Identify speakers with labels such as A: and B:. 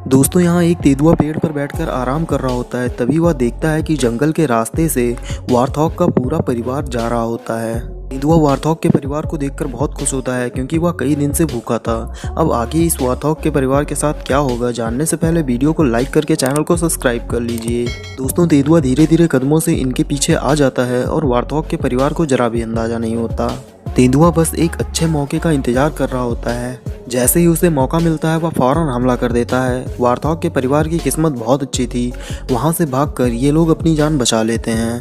A: दोस्तों यहाँ एक तेंदुआ पेड़ पर बैठकर आराम कर रहा होता है। तभी वह देखता है कि जंगल के रास्ते से वार्थॉग का पूरा परिवार जा रहा होता है। तेंदुआ वार्थॉग के परिवार को देखकर बहुत खुश होता है क्योंकि वह कई दिन से भूखा था। अब आगे इस वार्थॉग के परिवार के साथ क्या होगा जानने से पहले वीडियो को लाइक करके चैनल को सब्सक्राइब कर लीजिए। दोस्तों तेंदुआ धीरे धीरे कदमों से इनके पीछे आ जाता है और वार्थॉग के परिवार को जरा भी अंदाजा नहीं होता। तेंदुआ बस एक अच्छे मौके का इंतजार कर रहा होता है। जैसे ही उसे मौका मिलता है वह फौरन हमला कर देता है। वार्थॉग के परिवार की किस्मत बहुत अच्छी थी, वहाँ से भागकर ये लोग अपनी जान बचा लेते हैं।